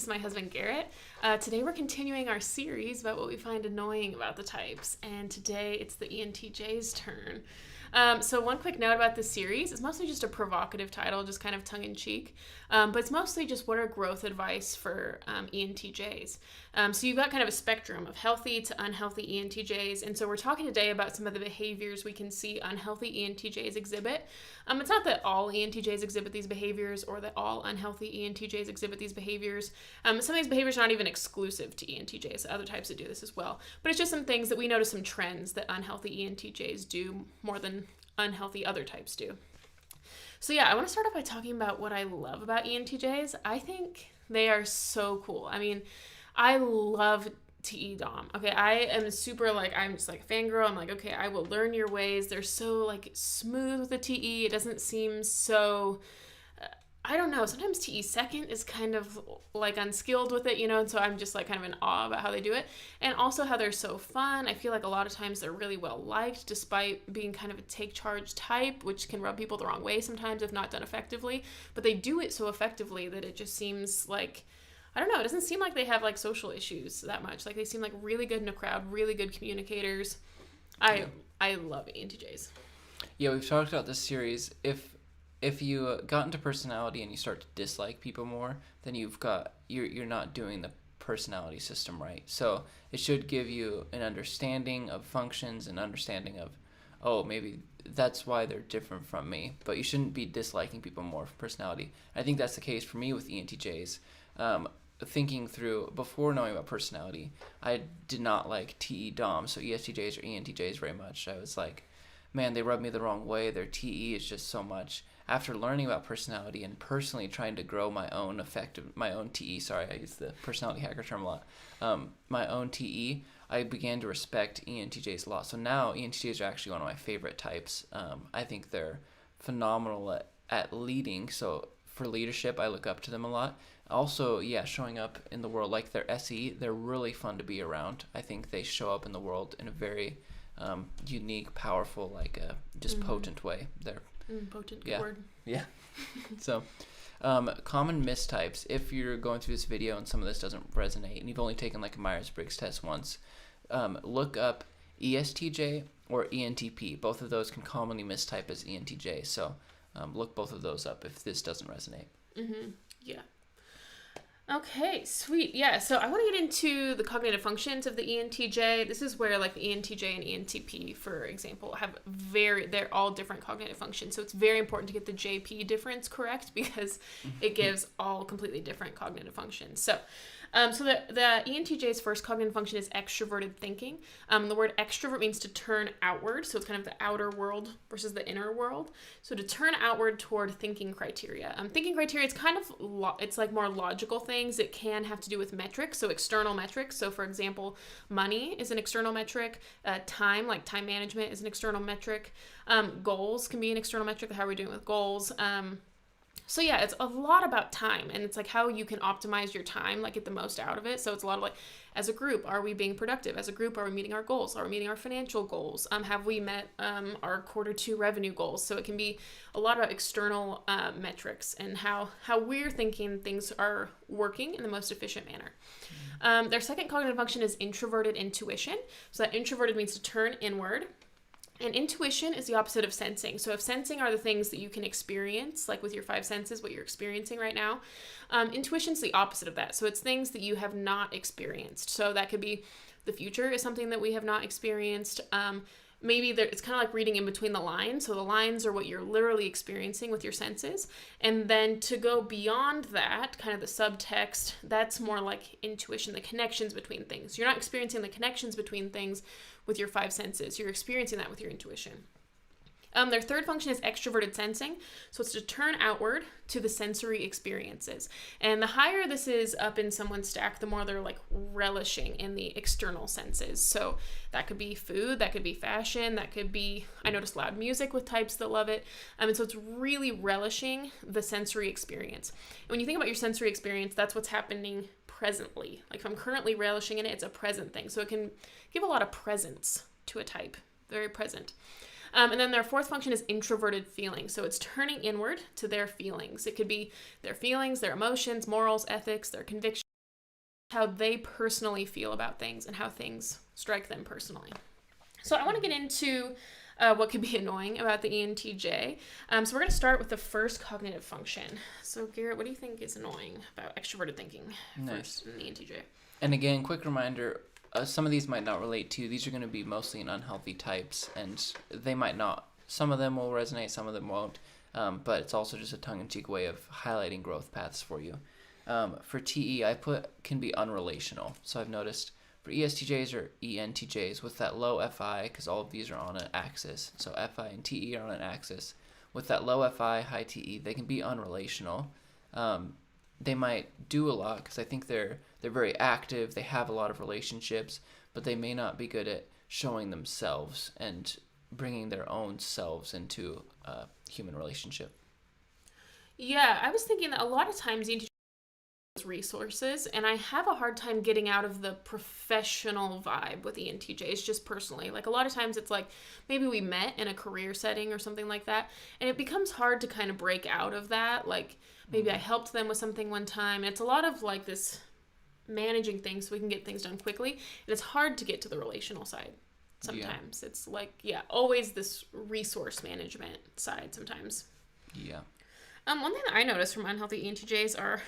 This is my husband, Garrett. Today we're continuing our series about what we find annoying about the types, and today it's the ENTJ's turn. So one quick note about this series, it's mostly just a provocative title, just kind of tongue-in-cheek, but it's mostly just what are growth advice for ENTJs. So you've got kind of a spectrum of healthy to unhealthy ENTJs, and so we're talking today about some of the behaviors we can see unhealthy ENTJs exhibit. It's not that all ENTJs exhibit these behaviors or that all unhealthy ENTJs exhibit these behaviors. Some of these behaviors are not even exclusive to ENTJs, other types that do this as well, but it's just some things that we notice, some trends that unhealthy ENTJs do more than unhealthy other types do. So yeah, I want to start off by talking about what I love about ENTJs. I think they are so cool. I mean, I love TE Dom. Okay, I am super I'm just like a fangirl. I'm like, okay, I will learn your ways. They're so like smooth with the TE. It doesn't seem so, I don't know, sometimes TE second is kind of like unskilled with it, and so I'm just like kind of in awe about how they do it. And also how they're so fun. I feel like a lot of times they're really well liked despite being kind of a take charge type, which can rub people the wrong way sometimes if not done effectively. But they do it so effectively that it just seems like, I don't know, it doesn't seem like they have like social issues that much. Like they seem like really good in a crowd, really good communicators. I love ENTJs. Yeah, we've talked about this series. If you got into personality and you start to dislike people more, then you're not doing the personality system right. So it should give you an understanding of functions and understanding of, oh, maybe that's why they're different from me. But you shouldn't be disliking people more for personality. I think that's the case for me with ENTJs. Thinking through, before knowing about personality, I did not like TE Dom, so ESTJs or ENTJs very much. I was like, man, they rub me the wrong way. Their TE is just so much. After learning about personality and personally trying to grow my own TE, sorry, I use the personality hacker term a lot, my own TE, I began to respect ENTJs a lot. So now ENTJs are actually one of my favorite types. I think they're phenomenal at leading. So for leadership, I look up to them a lot. Also, yeah, showing up in the world like their SE, they're really fun to be around. I think they show up in the world in a very unique, powerful, just potent way. They're potent, good word. Yeah. So, common mistypes. If you're going through this video and some of this doesn't resonate, and you've only taken like a Myers-Briggs test once, look up ESTJ or ENTP. Both of those can commonly mistype as ENTJ. So, look both of those up if this doesn't resonate. Mm-hmm. Yeah. Okay, sweet. Yeah, so I want to get into the cognitive functions of the ENTJ. This is where like the ENTJ and ENTP, for example, they're all different cognitive functions. So it's very important to get the JP difference correct because it gives all completely different cognitive functions. So the ENTJ's first cognitive function is extroverted thinking. The word extrovert means to turn outward, so it's kind of the outer world versus the inner world. So to turn outward toward thinking criteria. Thinking criteria, it's kind of it's like more logical things. It can have to do with metrics, so external metrics. So for example, money is an external metric. Time, like time management, is an external metric. Goals can be an external metric. How are we doing with goals? So yeah, it's a lot about time, and it's like how you can optimize your time, like get the most out of it. So it's a lot of like, as a group, are we being productive? As a group, are we meeting our goals? Are we meeting our financial goals? Have we met our quarter 2 revenue goals? So it can be a lot about external metrics and how we're thinking things are working in the most efficient manner. Their second cognitive function is introverted intuition. So that introverted means to turn inward. And intuition is the opposite of sensing. So if sensing are the things that you can experience, like with your 5 senses, what you're experiencing right now, intuition's the opposite of that. So it's things that you have not experienced. So that could be the future is something that we have not experienced. Maybe it's kind of like reading in between the lines. So the lines are what you're literally experiencing with your senses. And then to go beyond that, kind of the subtext, that's more like intuition, the connections between things. You're not experiencing the connections between things with your 5 senses. You're experiencing that with your intuition. Their third function is extroverted sensing. So it's to turn outward to the sensory experiences. And the higher this is up in someone's stack, the more they're like relishing in the external senses. So that could be food, that could be fashion, that could be, I notice loud music with types that love it. And so it's really relishing the sensory experience. And when you think about your sensory experience, that's what's happening presently. Like if I'm currently relishing in it, it's a present thing. So it can give a lot of presence to a type, very present. And then their fourth function is introverted feeling. So it's turning inward to their feelings. It could be their feelings, their emotions, morals, ethics, their convictions. how they personally feel about things and how things strike them personally. So I want to get into what could be annoying about the ENTJ. So we're going to start with the first cognitive function. So Garrett, what do you think is annoying about extroverted thinking first in the ENTJ? And again, quick reminder, some of these might not relate to you. These are going to be mostly in unhealthy types, and they might not. Some of them will resonate, some of them won't. But it's also just a tongue-in-cheek way of highlighting growth paths for you. For TE, I put can be unrelational. So I've noticed for ESTJs or ENTJs with that low FI, because all of these are on an axis. So FI and TE are on an axis. With that low FI, high TE, they can be unrelational. They might do a lot because I think they're very active. They have a lot of relationships, but they may not be good at showing themselves and bringing their own selves into a human relationship. Yeah, I was thinking that a lot of times ENTJ resources, and I have a hard time getting out of the professional vibe with ENTJs just personally. Like a lot of times it's like maybe we met in a career setting or something like that, and it becomes hard to kind of break out of that. Like maybe I helped them with something one time, and it's a lot of like this managing things so we can get things done quickly, and it's hard to get to the relational side sometimes. It's like, always this resource management side sometimes. Yeah. One thing that I noticed from unhealthy ENTJs are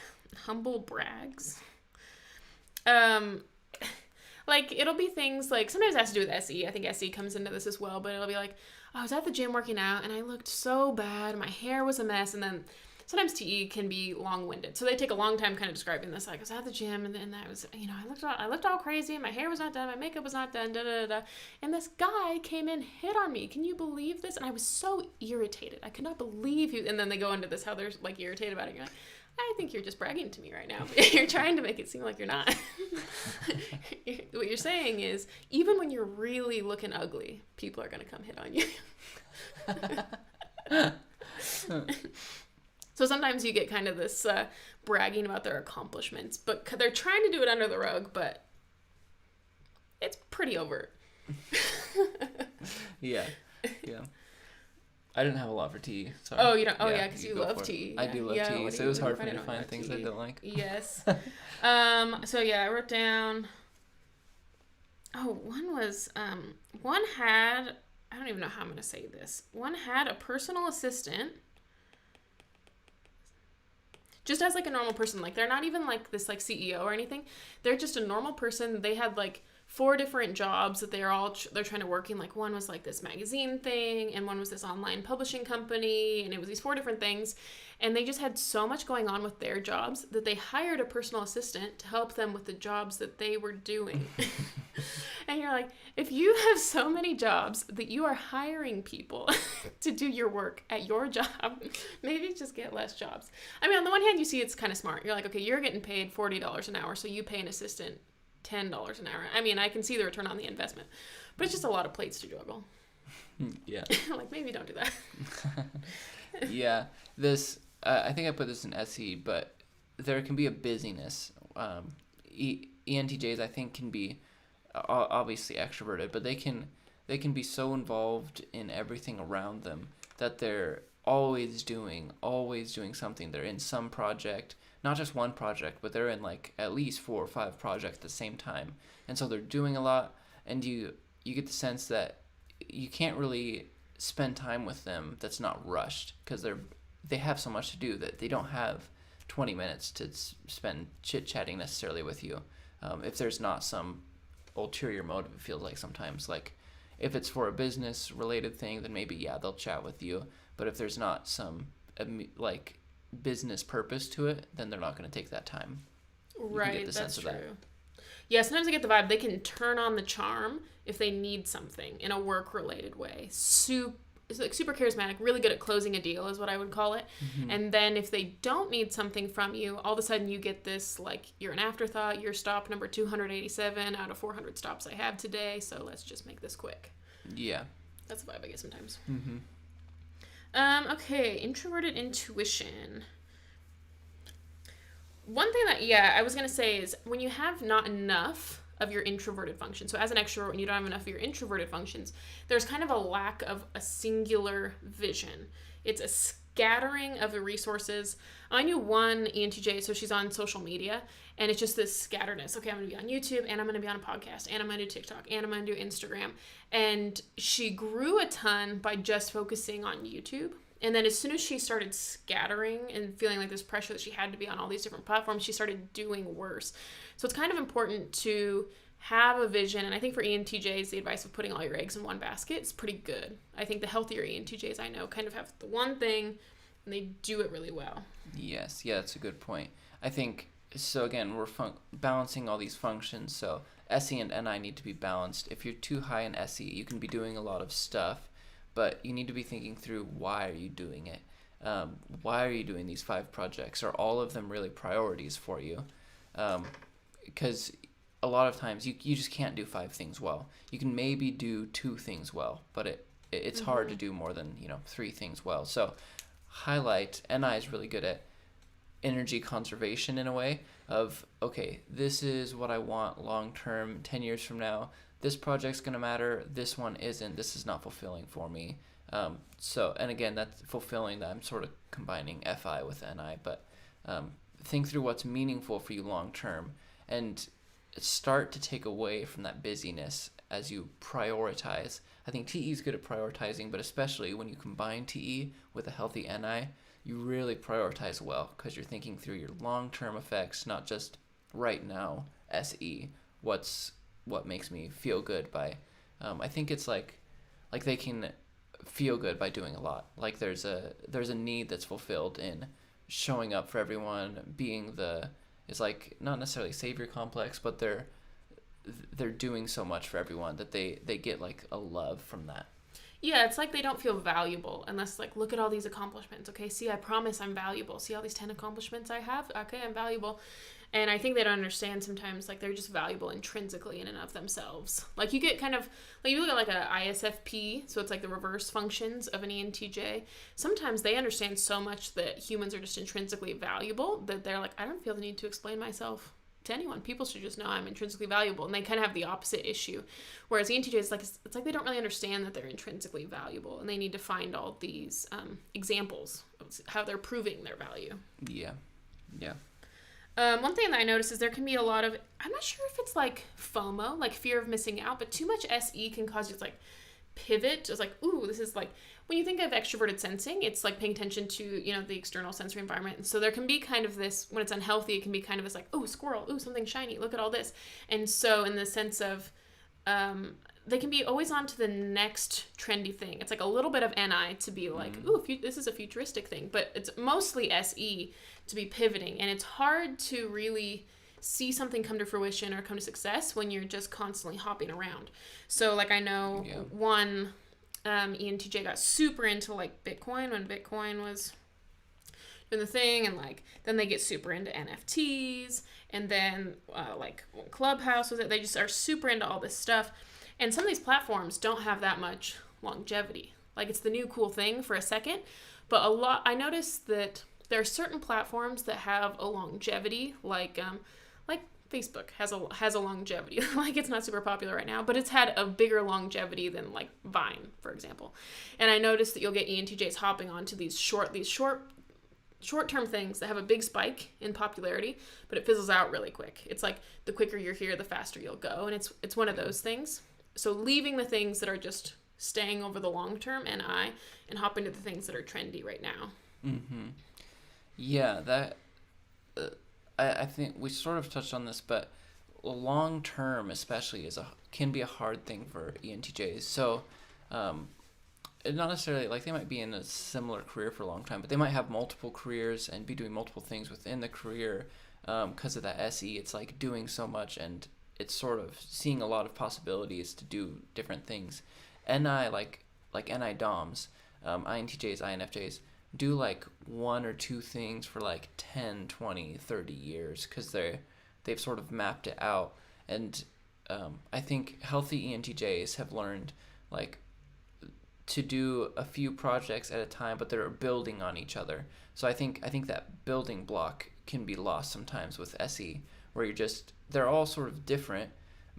humble brags. Like it'll be things like, sometimes it has to do with SE. I think SE comes into this as well, but it'll be like, I was at the gym working out and I looked so bad. My hair was a mess. And then sometimes TE can be long-winded. So they take a long time kind of describing this. Like I was at the gym and then I was, I looked all crazy. My hair was not done. My makeup was not done. Da, da, da, da. And this guy came in, hit on me. Can you believe this? And I was so irritated. I could not believe you. And then they go into this, how they're like irritated about it. You're like, I think you're just bragging to me right now. You're trying to make it seem like you're not. What you're saying is, even when you're really looking ugly, people are going to come hit on you. So sometimes you get kind of this bragging about their accomplishments, but they're trying to do it under the rug, but it's pretty overt. Yeah. I didn't have a lot for tea. Sorry. Oh, you don't? Oh, yeah, because you love tea. I do love tea, so it was hard for me to find things I don't like. Yes. So yeah, I wrote down. Oh, one had. I don't even know how I'm gonna say this. One had a personal assistant. Just as like a normal person, like they're not even like this like CEO or anything. They're just a normal person. They had like 4 different jobs that they're trying to work in. Like one was like this magazine thing, and one was this online publishing company, and it was these 4 different things, and they just had so much going on with their jobs that they hired a personal assistant to help them with the jobs that they were doing. And you're like, if you have so many jobs that you are hiring people to do your work at your job, maybe just get less jobs. I mean, on the one hand, you see it's kind of smart. You're like, okay, you're getting paid $40 an hour, so you pay an assistant $10 an hour. I mean, I can see the return on the investment, but it's just a lot of plates to juggle. Yeah. Like, maybe don't do that. Yeah. This, I think I put this in SE, but there can be a busyness. ENTJs, I think, can be obviously extroverted, but they can be so involved in everything around them that they're always doing something. They're in some project, not just one project, but they're in like at least 4 or 5 projects at the same time. And so they're doing a lot, and you get the sense that you can't really spend time with them that's not rushed, because they have so much to do that they don't have 20 minutes to spend chit-chatting necessarily with you. If there's not some ulterior motive, it feels like sometimes. Like if it's for a business related thing, then maybe they'll chat with you. But if there's not some like business purpose to it, then they're not going to take that time. Right, that's true. Yeah, sometimes I get the vibe they can turn on the charm if they need something in a work related way. It's like super charismatic, really good at closing a deal is what I would call it. Mm-hmm. And then if they don't need something from you, all of a sudden you get this, like, you're an afterthought, you're stop number 287 out of 400 stops I have today, so let's just make this quick. Yeah. That's the vibe I get sometimes. Mm-hmm. Okay, introverted intuition. One thing that, I was going to say is when you have not enough of your introverted function. So as an extrovert, when you don't have enough of your introverted functions, there's kind of a lack of a singular vision. It's scattering of the resources. I knew one ENTJ, so she's on social media, and it's just this scatteredness. Okay, I'm going to be on YouTube, and I'm going to be on a podcast, and I'm going to do TikTok, and I'm going to do Instagram. And she grew a ton by just focusing on YouTube. And then as soon as she started scattering and feeling like this pressure that she had to be on all these different platforms, she started doing worse. So it's kind of important to have a vision. And I think for ENTJs, the advice of putting all your eggs in one basket is pretty good. I think the healthier ENTJs I know kind of have the one thing and they do it really well. Yes, yeah, that's a good point. I think, so again, we're balancing all these functions. So SE and NI need to be balanced. If you're too high in SE, you can be doing a lot of stuff, but you need to be thinking through, why are you doing it? Why are you doing these 5 projects? Are all of them really priorities for you? Because a lot of times you just can't do 5 things well. You can maybe do 2 things well, but it's hard to do more than 3 things well. So highlight. NI is really good at energy conservation in a way of, okay, this is what I want long term, 10 years from now. This project's going to matter. This one isn't. This is not fulfilling for me. And again, that's fulfilling, that I'm sort of combining FI with NI, but think through what's meaningful for you long term and start to take away from that busyness as you prioritize. I think TE is good at prioritizing, but especially when you combine TE with a healthy NI, you really prioritize well because you're thinking through your long-term effects, not just right now, SE, what makes me feel good by, I think it's like they can feel good by doing a lot. Like there's a need that's fulfilled in showing up for everyone, it's like not necessarily savior complex, but they're doing so much for everyone that they get like a love from that. Yeah, it's like they don't feel valuable unless, like, look at all these accomplishments. Okay, see, I promise I'm valuable. See all these 10 accomplishments I have? Okay, I'm valuable. And I think they don't understand sometimes, like, they're just valuable intrinsically in and of themselves. Like, you get kind of, like, you look at, like, a ISFP, so it's, like, the reverse functions of an ENTJ. Sometimes they understand so much that humans are just intrinsically valuable that they're like, I don't feel the need to explain myself to anyone. People should just know I'm intrinsically valuable. And they kind of have the opposite issue. Whereas ENTJs, it's like they don't really understand that they're intrinsically valuable. And they need to find all these examples of how they're proving their value. Yeah. One thing that I noticed is there can be a lot of, I'm not sure if it's like FOMO, like fear of missing out, but too much SE can cause you to like pivot. It's like, ooh, this is like, when you think of extroverted sensing, it's like paying attention to, the external sensory environment. And so there can be kind of this, when it's unhealthy, it can be kind of this like, ooh, squirrel, ooh, something shiny, look at all this. And so in the sense of, they can be always on to the next trendy thing. It's like a little bit of NI to be like, ooh, this is a futuristic thing, but it's mostly SE to be pivoting. And it's hard to really see something come to fruition or come to success when you're just constantly hopping around. So like I know one ENTJ got super into like Bitcoin when Bitcoin was doing the thing, and like then they get super into NFTs, and then like when Clubhouse was it, they just are super into all this stuff. And some of these platforms don't have that much longevity. Like it's the new cool thing for a second, but I noticed that there are certain platforms that have a longevity, like Facebook has a longevity. Like it's not super popular right now, but it's had a bigger longevity than like Vine, for example. And I noticed that you'll get ENTJs hopping onto these short-term things that have a big spike in popularity, but it fizzles out really quick. It's like the quicker you're here, the faster you'll go, and it's one of those things. So leaving the things that are just staying over the long term and hopping to the things that are trendy right now. Mm-hmm. Yeah, that I think we sort of touched on this, but long term especially can be a hard thing for ENTJs. So not necessarily like they might be in a similar career for a long time, but they might have multiple careers and be doing multiple things within the career because of that SE. It's like doing so much, and it's sort of seeing a lot of possibilities to do different things. NI, like NI DOMs, INTJs, INFJs, do like 1 or 2 things for like 10, 20, 30 years because they've sort of mapped it out. And I think healthy ENTJs have learned like to do a few projects at a time, but they're building on each other. So I think that building block can be lost sometimes with SE, where they're all sort of different,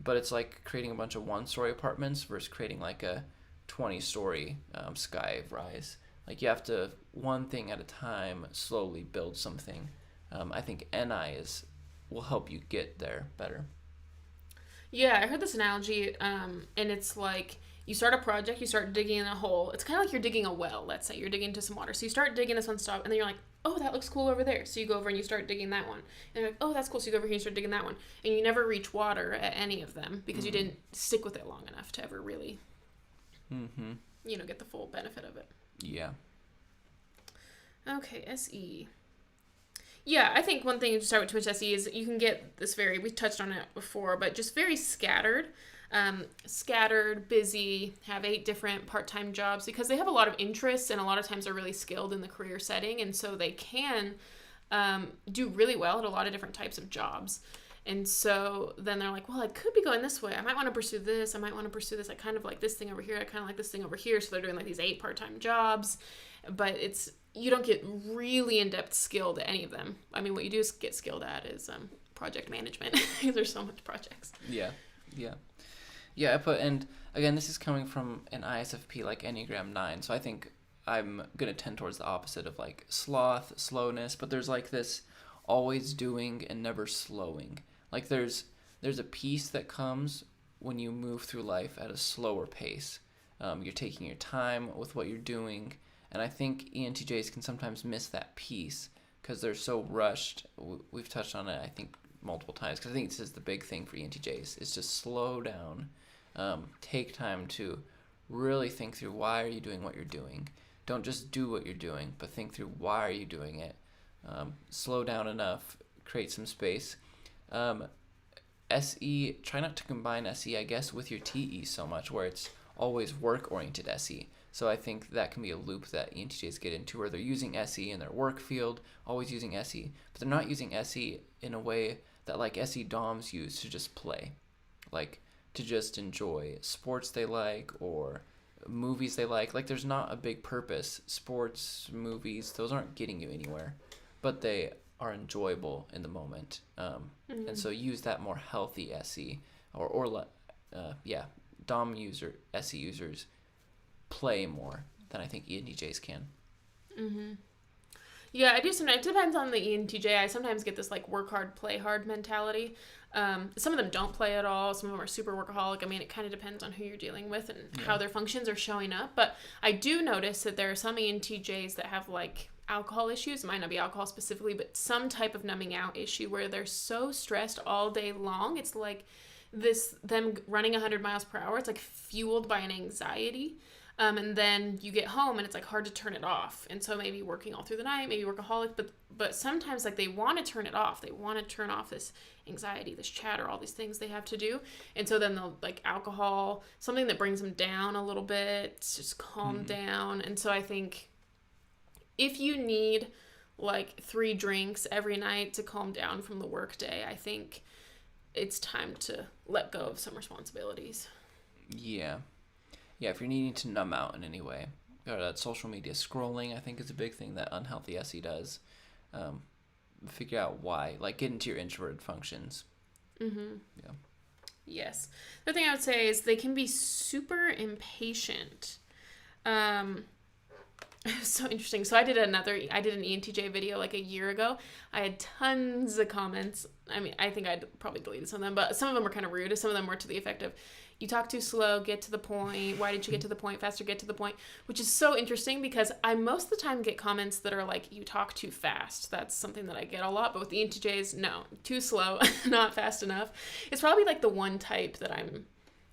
but it's like creating a bunch of 1-story apartments versus creating like a 20-story sky rise Like you have to, one thing at a time, slowly build something. I think will help you get there better. Yeah, I heard this analogy, and it's like you start a project, you start digging in a hole. It's kind of like you're digging a well, let's say. You're digging into some water. So you start digging this one stop, and then you're like, oh, that looks cool over there. So you go over and you start digging that one. And you're like, oh, that's cool. So you go over here and you start digging that one. And you never reach water at any of them because you didn't stick with it long enough to ever really, get the full benefit of it. Yeah. Okay, SE. Yeah, I think one thing to start with too much SE is you can get this we touched on it before, but just very scattered. Scattered, busy, have 8 different part-time jobs because they have a lot of interests and a lot of times they're really skilled in the career setting. And so they can do really well at a lot of different types of jobs. And so then they're like, well, I could be going this way. I might want to pursue this. I might want to pursue this. I kind of like this thing over here. I kind of like this thing over here. So they're doing like these 8 part-time jobs, but you don't get really in-depth skilled at any of them. I mean, what you do is get skilled at is project management. There's so much projects. Yeah. And again, this is coming from an ISFP like Enneagram 9, so I think I'm gonna tend towards the opposite of like slowness, but there's like this always doing and never slowing. Like there's a peace that comes when you move through life at a slower pace. You're taking your time with what you're doing. And I think ENTJs can sometimes miss that piece because they're so rushed. We've touched on it, I think, multiple times. Because I think this is the big thing for ENTJs is just slow down. Take time to really think through why are you doing what you're doing. Don't just do what you're doing, but think through why are you doing it. Slow down enough, create some space. SE, try not to combine SE, I guess, with your TE so much where it's always work-oriented SE. So I think that can be a loop that ENTJs get into where they're using SE in their work field, always using SE, but they're not using SE in a way that like SE DOMs use to just play, like to just enjoy sports they like or movies they like. Like there's not a big purpose. Sports, movies, those aren't getting you anywhere, but they are enjoyable in the moment. And so use that more healthy SE DOM SE users play more than I think ENTJs can. Yeah, I do sometimes. It depends on the ENTJ. I sometimes get this like work hard, play hard mentality. Some of them don't play at all. Some of them are super workaholic. I mean, it kind of depends on who you're dealing with and how their functions are showing up. But I do notice that there are some ENTJs that have like alcohol issues. It might not be alcohol specifically, but some type of numbing out issue where they're so stressed all day long. It's like them running 100 miles per hour. It's like fueled by an anxiety. And then you get home and it's like hard to turn it off. And so maybe working all through the night, maybe workaholic, but sometimes like they want to turn it off. They want to turn off this anxiety, this chatter, all these things they have to do. And so then they'll like alcohol, something that brings them down a little bit, just calm down. And so I think if you need like 3 drinks every night to calm down from the workday, I think it's time to let go of some responsibilities. Yeah, if you're needing to numb out in any way, or that social media scrolling, I think is a big thing that unhealthy SE does. Figure out why, like get into your introverted functions. Yeah. Yes. The other thing I would say is they can be super impatient. So interesting. So I did an ENTJ video like a year ago. I had tons of comments. I mean, I think I'd probably deleted some of them, but some of them were kind of rude. Some of them were to the effect of, you talk too slow, get to the point. Why didn't you get to the point faster? Get to the point, which is so interesting because I most of the time get comments that are like, you talk too fast. That's something that I get a lot, but with the ENTJs, no, too slow, not fast enough. It's probably like the one type that I'm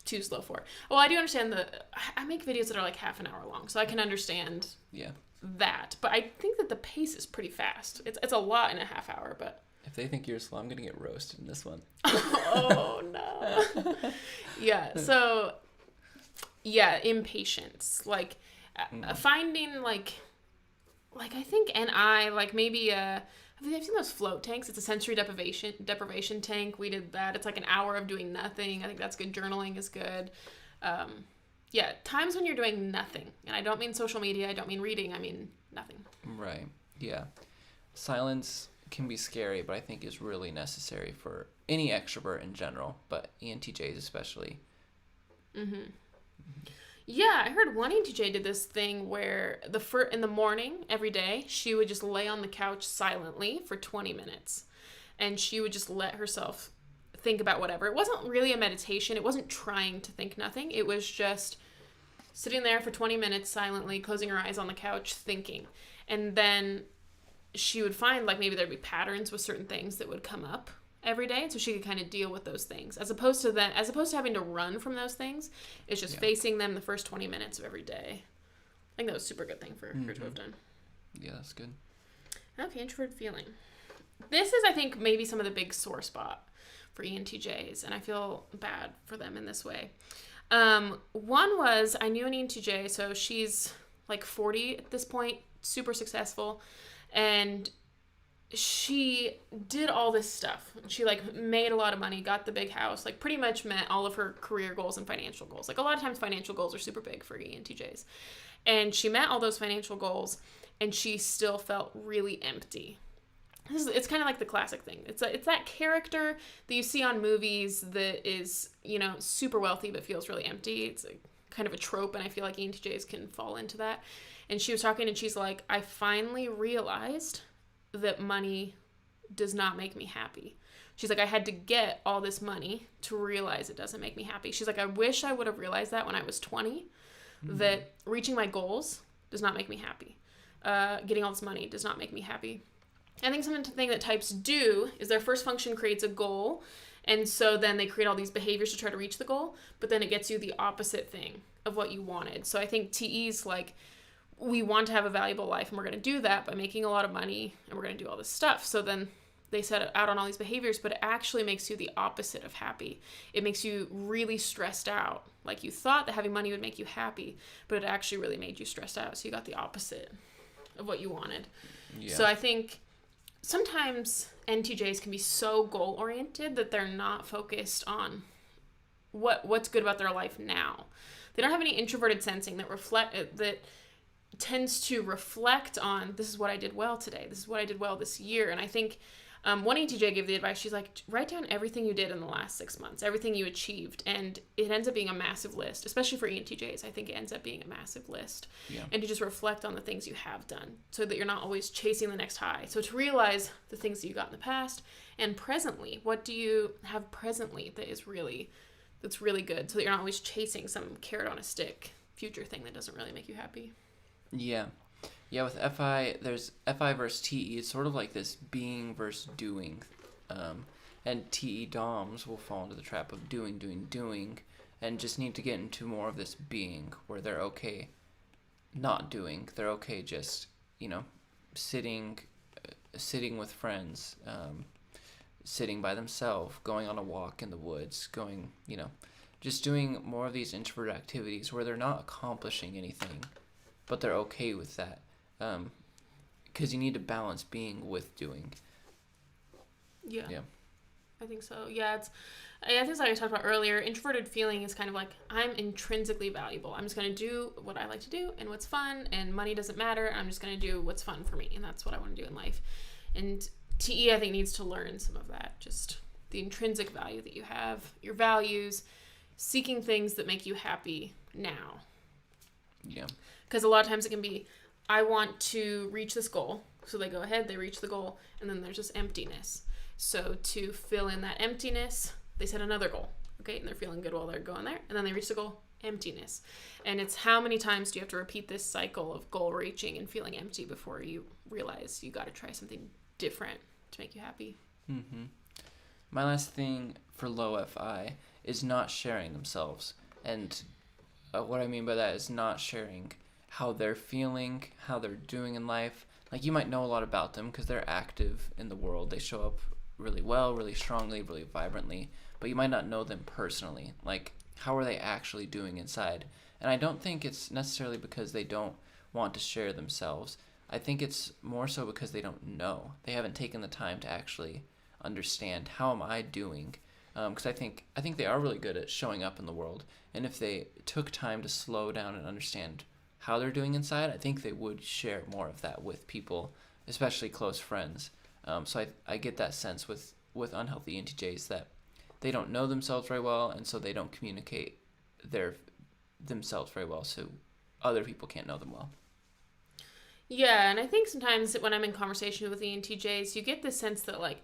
too slow for. Well, I do understand I make videos that are like half an hour long, so I can understand that. But I think that the pace is pretty fast. It's a lot in a half hour, but if they think you're slow, I'm gonna get roasted in this one. Oh no. Yeah. So impatience, like finding like I think like maybe I've seen those float tanks. It's a sensory deprivation tank. We did that. It's like an hour of doing nothing. I think that's good. Journaling is good. Times when you're doing nothing. And I don't mean social media. I don't mean reading. I mean nothing. Right. Yeah. Silence can be scary, but I think is really necessary for any extrovert in general, but ENTJs especially. Yeah, I heard one ENTJ did this thing where in the morning every day she would just lay on the couch silently for 20 minutes, and she would just let herself think about whatever. It wasn't really a meditation. It wasn't trying to think nothing. It was just sitting there for 20 minutes silently, closing her eyes on the couch, thinking. And then she would find like maybe there'd be patterns with certain things that would come up every day, so she could kind of deal with those things as opposed to having to run from those things. It's just facing them the first 20 minutes of every day. I think that was a super good thing for her to have done. Yeah, that's good. Okay, introverted feeling. This is, I think, maybe some of the big sore spot for ENTJs, and I feel bad for them in this way. One was, I knew an ENTJ, so she's like 40 at this point, super successful, and she did all this stuff. She like made a lot of money, got the big house, like pretty much met all of her career goals and financial goals. Like a lot of times financial goals are super big for ENTJs. And she met all those financial goals, and she still felt really empty. It's kind of like the classic thing. It's that character that you see on movies that is, super wealthy but feels really empty. It's kind of a trope, and I feel like ENTJs can fall into that. And she was talking, and she's like, I finally realized that money does not make me happy. She's like, I had to get all this money to realize it doesn't make me happy. She's like, I wish I would have realized that when I was 20, that reaching my goals does not make me happy. Getting all this money does not make me happy. I think something that types do is their first function creates a goal, and so then they create all these behaviors to try to reach the goal, but then it gets you the opposite thing of what you wanted. So I think TE's like, we want to have a valuable life, and we're going to do that by making a lot of money, and we're going to do all this stuff. So then they set out on all these behaviors, but it actually makes you the opposite of happy. It makes you really stressed out. Like you thought that having money would make you happy, but it actually really made you stressed out. So you got the opposite of what you wanted. Yeah. So I think sometimes NTJs can be so goal-oriented that they're not focused on what's good about their life now. They don't have any introverted sensing that tends to reflect on, this is what I did well today. This is what I did well this year. And I think one ENTJ gave the advice, she's like, write down everything you did in the last 6 months, everything you achieved. And it ends up being a massive list, especially for ENTJs. I think it ends up being a massive list. Yeah. And to just reflect on the things you have done so that you're not always chasing the next high. So to realize the things that you got in the past and presently, what do you have presently that's really good, so that you're not always chasing some carrot on a stick future thing that doesn't really make you happy. Yeah. Yeah, with FI, there's FI versus TE. It's sort of like this being versus doing. And TE DOMs will fall into the trap of doing, and just need to get into more of this being, where they're okay not doing. They're okay just, sitting with friends, sitting by themselves, going on a walk in the woods, just doing more of these introverted activities where they're not accomplishing anything, but they're okay with that, because you need to balance being with doing. Yeah. I think so. Yeah, I think like I talked about earlier, introverted feeling is kind of like, I'm intrinsically valuable. I'm just going to do what I like to do and what's fun, and money doesn't matter. I'm just going to do what's fun for me, and that's what I want to do in life. And TE, I think, needs to learn some of that, just the intrinsic value that you have, your values, seeking things that make you happy now. Yeah. Because a lot of times it can be, I want to reach this goal. So they go ahead, they reach the goal, and then there's this emptiness. So to fill in that emptiness, they set another goal. Okay, and they're feeling good while they're going there. And then they reach the goal, emptiness. And it's how many times do you have to repeat this cycle of goal reaching and feeling empty before you realize you got to try something different to make you happy. Mm-hmm. My last thing for low FI is not sharing themselves. And what I mean by that is not sharing how they're feeling, how they're doing in life. Like, you might know a lot about them because they're active in the world. They show up really well, really strongly, really vibrantly, but you might not know them personally. Like, how are they actually doing inside? And I don't think it's necessarily because they don't want to share themselves. I think it's more so because they don't know. They haven't taken the time to actually understand, how am I doing? Because I think they are really good at showing up in the world. And if they took time to slow down and understand how they're doing inside, I think they would share more of that with people, especially close friends. So I get that sense with unhealthy ENTJs that they don't know themselves very well, and so they don't communicate themselves very well, so other people can't know them well. Yeah, and I think sometimes when I'm in conversation with ENTJs, you get this sense that, like,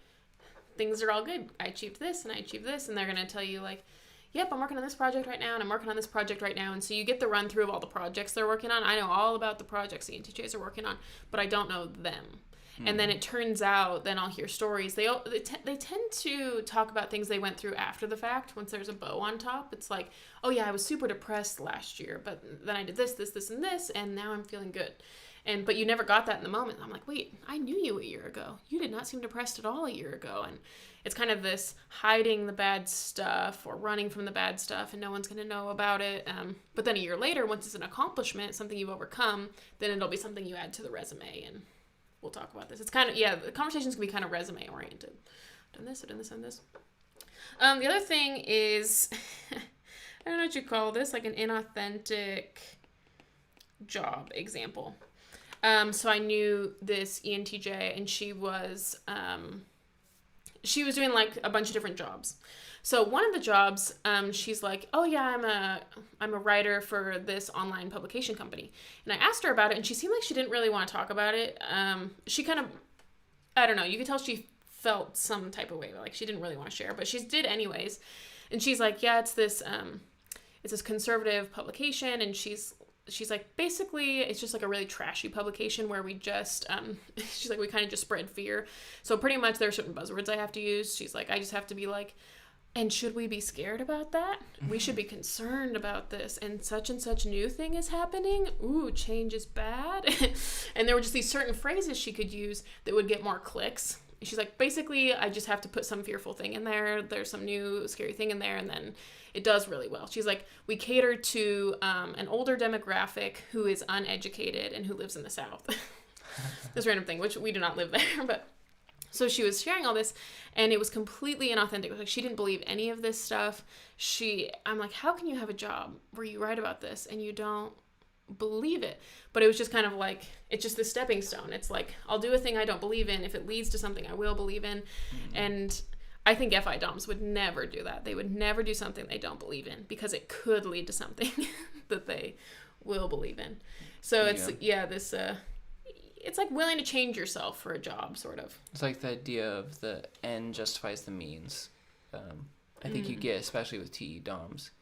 things are all good. I achieved this, and I achieved this, and they're going to tell you, like, yep, I'm working on this project right now, and I'm working on this project right now, and so you get the run-through of all the projects they're working on. I know all about the projects ENTJs are working on, but I don't know them. And then it turns out, then I'll hear stories. They tend to talk about things they went through after the fact. Once there's a bow on top, it's like, oh yeah, I was super depressed last year, but then I did this, and this, and now I'm feeling good. But you never got that in the moment. I'm like, wait, I knew you a year ago. You did not seem depressed at all a year ago. And it's kind of this hiding the bad stuff or running from the bad stuff, and no one's going to know about it. But then a year later, once it's an accomplishment, something you've overcome, then it'll be something you add to the resume, and we'll talk about this. It's kind of, the conversations can be kind of resume oriented. Done this, I've done this, I've done this. The other thing is, I don't know what you call this, like an inauthentic job example. So I knew this ENTJ, and she was doing like a bunch of different jobs. So one of the jobs, she's like, oh yeah, I'm a writer for this online publication company. And I asked her about it, and she seemed like she didn't really want to talk about it. She kind of, I don't know, you could tell she felt some type of way, like she didn't really want to share, but she did anyways. And she's like, yeah, it's this conservative publication, and she's like, basically, it's just like a really trashy publication where we just, she's like, we kind of just spread fear. So pretty much there are certain buzzwords I have to use. She's like, I just have to be like, and should we be scared about that? We should be concerned about this. And such new thing is happening. Ooh, change is bad. And there were just these certain phrases she could use that would get more clicks. She's like, basically, I just have to put some fearful thing in there. There's some new scary thing in there, and then it does really well. She's like, we cater to an older demographic who is uneducated and who lives in the South. This random thing, which we do not live there, but so she was sharing all this, and it was completely inauthentic. It was like she didn't believe any of this stuff. I'm like, how can you have a job where you write about this and you don't believe it? But it was just kind of like, it's just this stepping stone. It's like, I'll do a thing I don't believe in. If it leads to something I will believe in. Mm-hmm. And I think FI DOMs would never do that. They would never do something they don't believe in, because it could lead to something that they will believe in. So it's, this, it's like willing to change yourself for a job, sort of. It's like the idea of the end justifies the means. I think you get, especially with TE DOMs.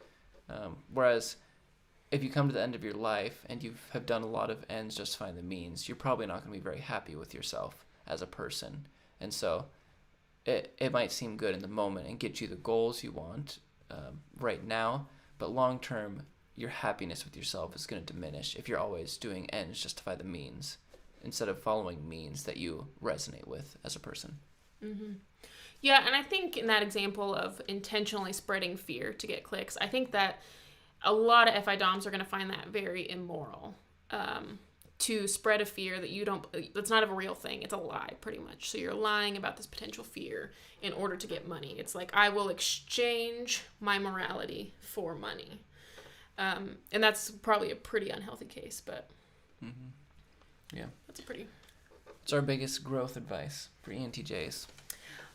Whereas if you come to the end of your life and you have done a lot of ends justifying the means, you're probably not going to be very happy with yourself as a person. And so it might seem good in the moment and get you the goals you want right now, but long term, your happiness with yourself is going to diminish if you're always doing ends justify the means instead of following means that you resonate with as a person. Mm-hmm. Yeah, and I think in that example of intentionally spreading fear to get clicks, I think that a lot of FI DOMs are going to find that very immoral. To spread a fear that's not a real thing. It's a lie, pretty much. So you're lying about this potential fear in order to get money. It's like, I will exchange my morality for money. And that's probably a pretty unhealthy case, but yeah, that's a pretty... What's our biggest growth advice for ENTJs?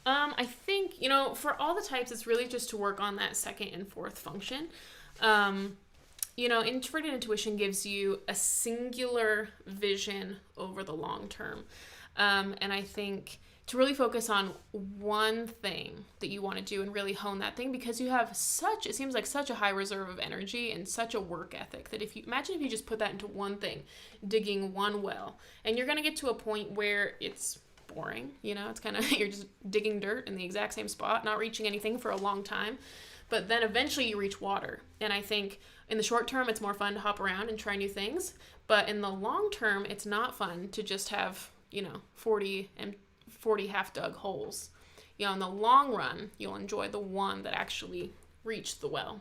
I think, for all the types, it's really just to work on that second and fourth function. Introverted intuition gives you a singular vision over the long term. And I think to really focus on one thing that you want to do and really hone that thing, because you have it seems like such a high reserve of energy and such a work ethic that imagine if you just put that into one thing, digging one well, and you're going to get to a point where it's boring, it's kind of, you're just digging dirt in the exact same spot, not reaching anything for a long time. But then eventually you reach water. And I think in the short term, it's more fun to hop around and try new things. But in the long term, it's not fun to just have, 40 half-dug holes. In the long run, you'll enjoy the one that actually reached the well.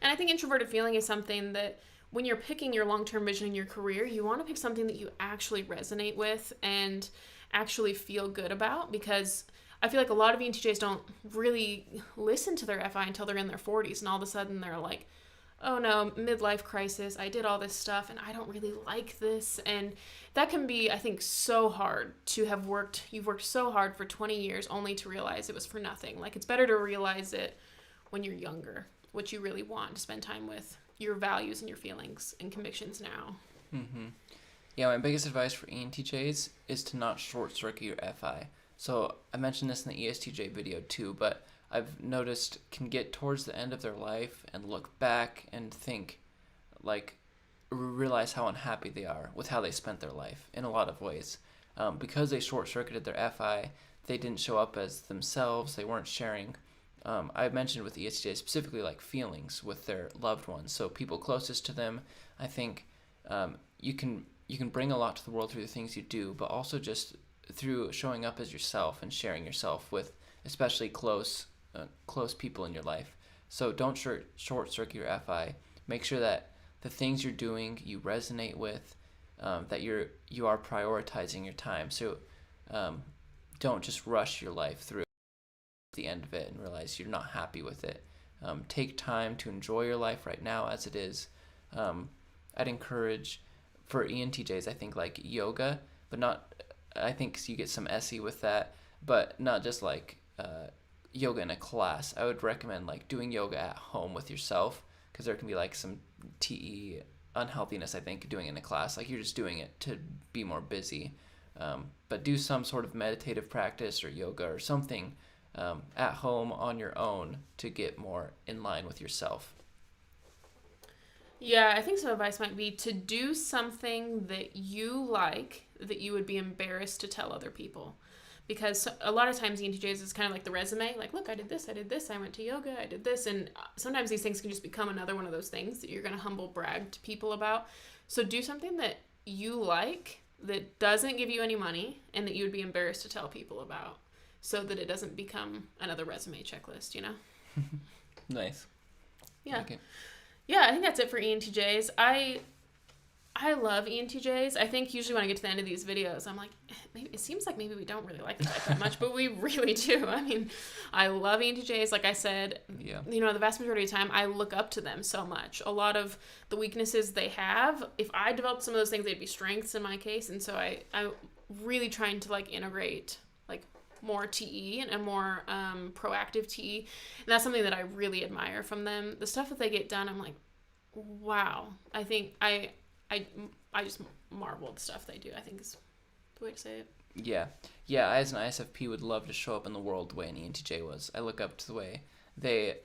And I think introverted feeling is something that when you're picking your long-term vision in your career, you want to pick something that you actually resonate with and actually feel good about, because I feel like a lot of ENTJs don't really listen to their FI until they're in their 40s, and all of a sudden they're like, oh no, midlife crisis, I did all this stuff and I don't really like this. And that can be, I think, so hard to have you've worked so hard for 20 years only to realize it was for nothing. Like, it's better to realize it when you're younger, what you really want, to spend time with your values and your feelings and convictions now. Mm-hmm. Yeah, my biggest advice for ENTJs is to not short circuit your FI. So I mentioned this in the ESTJ video too, but I've noticed can get towards the end of their life and look back and think, like, realize how unhappy they are with how they spent their life in a lot of ways. Because they short circuited their FI, they didn't show up as themselves, they weren't sharing. I mentioned with ESTJ specifically like feelings with their loved ones, so people closest to them. I think you can bring a lot to the world through the things you do, but also just through showing up as yourself and sharing yourself with especially close people in your life. So don't short circuit your FI. Make sure that the things you're doing you resonate with, that you are prioritizing your time. So don't just rush your life through the end of it and realize you're not happy with it. Take time to enjoy your life right now as it is. I'd encourage for ENTJs, I think like yoga, but not. I think you get some SE with that, but not just like yoga in a class. I would recommend like doing yoga at home with yourself, because there can be like some TE unhealthiness, I think, doing it in a class. Like you're just doing it to be more busy. But do some sort of meditative practice or yoga or something at home on your own to get more in line with yourself. Yeah, I think some advice might be to do something that you like that you would be embarrassed to tell other people. Because a lot of times ENTJs is kind of like the resume, like, look, I did this, I went to yoga, I did this. And sometimes these things can just become another one of those things that you're going to humble brag to people about. So do something that you like that doesn't give you any money and that you would be embarrassed to tell people about, so that it doesn't become another resume checklist, you know? Nice. Yeah. Okay. Yeah, I think that's it for ENTJs. I love ENTJs. I think usually when I get to the end of these videos, I'm like, maybe it seems like maybe we don't really like the type that much, but we really do. I mean, I love ENTJs. Like I said, Yeah. you know, the vast majority of the time, I look up to them so much. A lot of the weaknesses they have, if I developed some of those things, they'd be strengths in my case. And so I'm really trying to like integrate like more TE and a more proactive TE. And that's something that I really admire from them. The stuff that they get done, I'm like, wow. I think I just marvel at the stuff they do, I think is the way to say it. Yeah. Yeah, I as an ISFP would love to show up in the world the way an ENTJ was. I look up to the way they,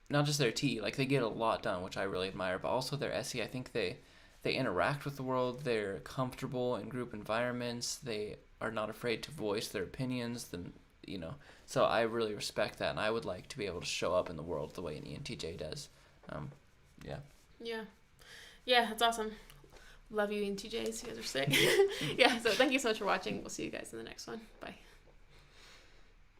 not just their TE, like they get a lot done, which I really admire, but also their SE. I think they interact with the world. They're comfortable in group environments. They are not afraid to voice their opinions. So I really respect that, and I would like to be able to show up in the world the way an ENTJ does. Yeah. Yeah, that's awesome. Love you, ENTJs. You guys are sick. Yeah, so thank you so much for watching. We'll see you guys in the next one. Bye.